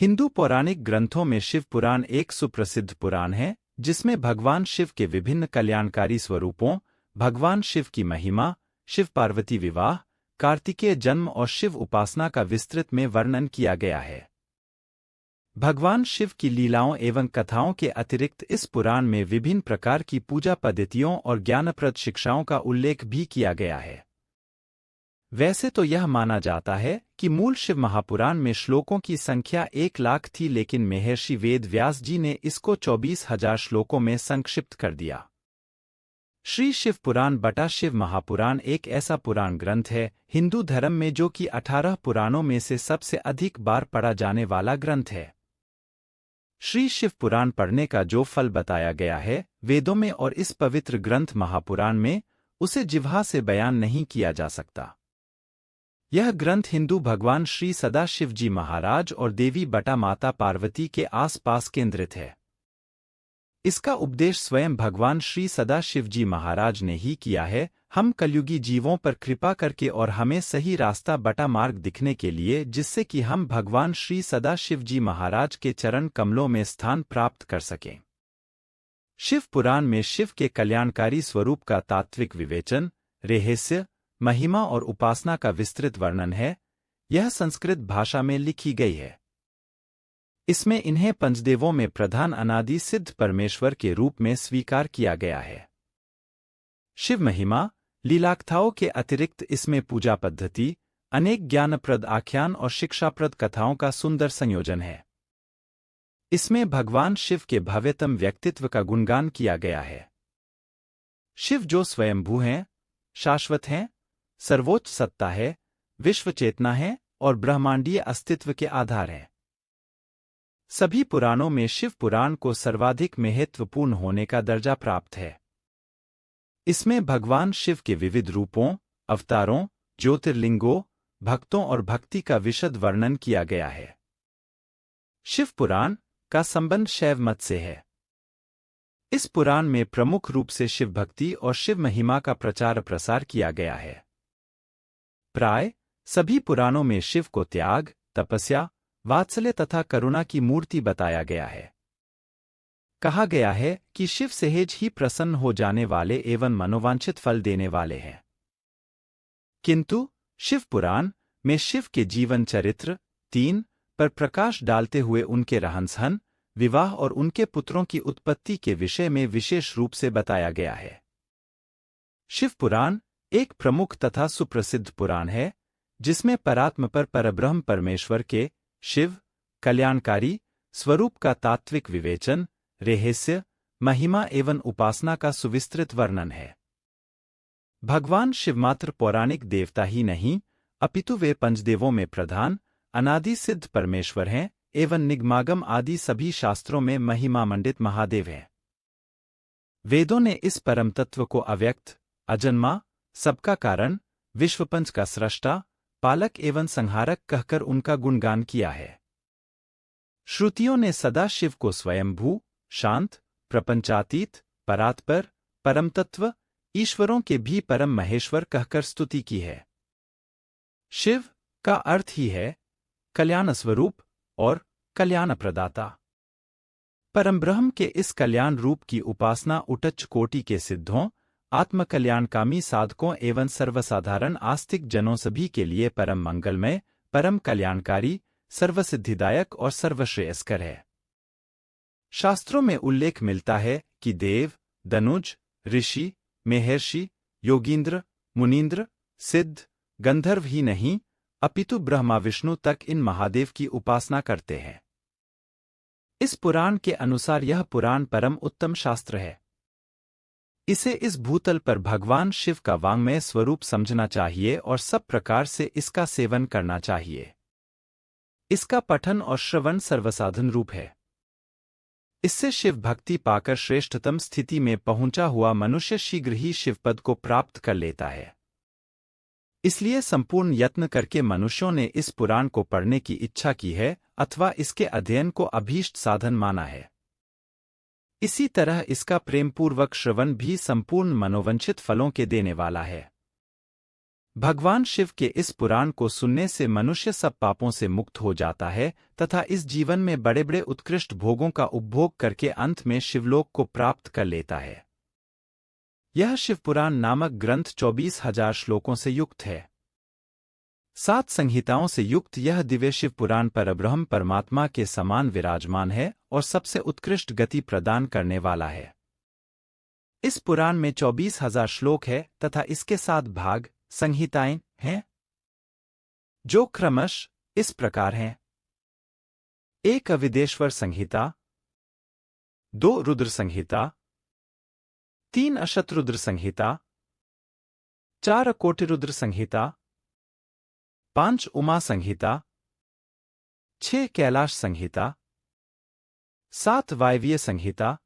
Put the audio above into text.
हिंदू पौराणिक ग्रंथों में शिव पुराण एक सुप्रसिद्ध पुराण है, जिसमें भगवान शिव के विभिन्न कल्याणकारी स्वरूपों, भगवान शिव की महिमा, शिव पार्वती विवाह, कार्तिकेय जन्म और शिव उपासना का विस्तृत में वर्णन किया गया है। भगवान शिव की लीलाओं एवं कथाओं के अतिरिक्त इस पुराण में विभिन्न प्रकार की पूजा पद्धतियों और ज्ञानप्रद शिक्षाओं का उल्लेख भी किया गया है। वैसे तो यह माना जाता है कि मूल शिव महापुराण में श्लोकों की संख्या 1,00,000 थी, लेकिन महर्षि वेद व्यास जी ने इसको 24,000 श्लोकों में संक्षिप्त कर दिया। श्री शिव पुराण बटा शिव महापुराण एक ऐसा पुराण ग्रंथ है हिंदू धर्म में जो कि 18 पुराणों में से सबसे अधिक बार पढ़ा जाने वाला ग्रंथ है। श्री शिव पुराण पढ़ने का जो फल बताया गया है वेदों में और इस पवित्र ग्रंथ महापुराण में, उसे जिह्वा से बयान नहीं किया जा सकता। यह ग्रंथ हिंदू भगवान श्री सदाशिव जी महाराज और देवी बटा माता पार्वती के आसपास केंद्रित है। इसका उपदेश स्वयं भगवान श्री सदाशिव जी महाराज ने ही किया है, हम कलयुगी जीवों पर कृपा करके और हमें सही रास्ता बटा मार्ग दिखने के लिए, जिससे कि हम भगवान श्री सदाशिव जी महाराज के चरण कमलों में स्थान प्राप्त कर सकें। शिव पुराण में शिव के कल्याणकारी स्वरूप का तात्विक विवेचन, रहस्य, महिमा और उपासना का विस्तृत वर्णन है। यह संस्कृत भाषा में लिखी गई है। इसमें इन्हें पंचदेवों में प्रधान अनादि सिद्ध परमेश्वर के रूप में स्वीकार किया गया है। शिव महिमा, लीलाकथाओं के अतिरिक्त इसमें पूजा पद्धति, अनेक ज्ञानप्रद आख्यान और शिक्षाप्रद कथाओं का सुंदर संयोजन है। इसमें भगवान शिव के भव्यतम व्यक्तित्व का गुणगान किया गया है। शिव जो स्वयंभू हैं, शाश्वत हैं, सर्वोच्च सत्ता है, विश्व चेतना है और ब्रह्मांडीय अस्तित्व के आधार हैं। सभी पुराणों में शिव पुराण को सर्वाधिक महत्वपूर्ण होने का दर्जा प्राप्त है। इसमें भगवान शिव के विविध रूपों, अवतारों, ज्योतिर्लिंगों, भक्तों और भक्ति का विशद वर्णन किया गया है। शिव पुराण का संबंध शैव मत से है। इस पुराण में प्रमुख रूप से शिव भक्ति और शिव महिमा का प्रचार प्रसार किया गया है। प्राय सभी पुराणों में शिव को त्याग, तपस्या, वात्सल्य तथा करुणा की मूर्ति बताया गया है। कहा गया है कि शिव सहज ही प्रसन्न हो जाने वाले एवं मनोवांछित फल देने वाले हैं। किंतु शिव पुराण में शिव के जीवन चरित्र 3 पर प्रकाश डालते हुए उनके रहन-सहन, विवाह और उनके पुत्रों की उत्पत्ति के विषय में विशेष रूप से बताया गया है। शिव पुराण एक प्रमुख तथा सुप्रसिद्ध पुराण है, जिसमें परात्म पर परब्रह्म परमेश्वर के शिव कल्याणकारी स्वरूप का तात्विक विवेचन, रहस्य, महिमा एवं उपासना का सुविस्तृत वर्णन है। भगवान शिव मात्र पौराणिक देवता ही नहीं, अपितु वे पंचदेवों में प्रधान अनादि सिद्ध परमेश्वर हैं एवं निगमागम आदि सभी शास्त्रों में महिमामंडित महादेव हैं। वेदों ने इस परम तत्व को अव्यक्त, अजन्मा, सबका कारण, विश्वपंच का स्रष्टा, पालक एवं संहारक कहकर उनका गुणगान किया है। श्रुतियों ने सदा शिव को स्वयंभू, शांत, प्रपंचातीत, परात्पर, परम तत्व, ईश्वरों के भी परम महेश्वर कहकर स्तुति की है। शिव का अर्थ ही है कल्याण स्वरूप और कल्याण प्रदाता। परमब्रह्म के इस कल्याण रूप की उपासना उच्च कोटि के सिद्धों, आत्मकल्याणकामी साधकों एवं सर्वसाधारण आस्तिक जनों सभी के लिए परम मंगलमय, परम कल्याणकारी, सर्वसिद्धिदायक और सर्वश्रेयस्कर है। शास्त्रों में उल्लेख मिलता है कि देव, दनुज, ऋषि, महर्षि, योगींद्र, मुनींद्र, सिद्ध, गंधर्व ही नहीं, अपितु ब्रह्मा विष्णु तक इन महादेव की उपासना करते हैं। इस पुराण के अनुसार यह पुराण परम उत्तम शास्त्र है। इसे इस भूतल पर भगवान शिव का वाङ्मय स्वरूप समझना चाहिए और सब प्रकार से इसका सेवन करना चाहिए। इसका पठन और श्रवण सर्वसाधन रूप है। इससे शिव भक्ति पाकर श्रेष्ठतम स्थिति में पहुंचा हुआ मनुष्य शीघ्र ही शिवपद को प्राप्त कर लेता है। इसलिए संपूर्ण यत्न करके मनुष्यों ने इस पुराण को पढ़ने की इच्छा की है अथवा इसके अध्ययन को अभीष्ट साधन माना है। इसी तरह इसका प्रेमपूर्वक श्रवण भी संपूर्ण मनोवंचित फलों के देने वाला है। भगवान शिव के इस पुराण को सुनने से मनुष्य सब पापों से मुक्त हो जाता है तथा इस जीवन में बड़े बड़े उत्कृष्ट भोगों का उपभोग करके अंत में शिवलोक को प्राप्त कर लेता है। यह शिवपुराण नामक ग्रंथ 24,000 श्लोकों से युक्त है। 7 संहिताओं से युक्त यह दिव्य शिव पुराण परब्रह्म परमात्मा के समान विराजमान है और सबसे उत्कृष्ट गति प्रदान करने वाला है। इस पुराण में 24,000 श्लोक है तथा इसके 7 भाग संहिताएं हैं, जो क्रमश इस प्रकार हैं: 1 अविदेश्वर संहिता, 2 रुद्र संहिता, 3 अशतरुद्र संहिता, 4 अकोटिरुद्र संहिता, 5 उमा संहिता, 6 कैलाश संहिता, 7 वायवीय संहिता,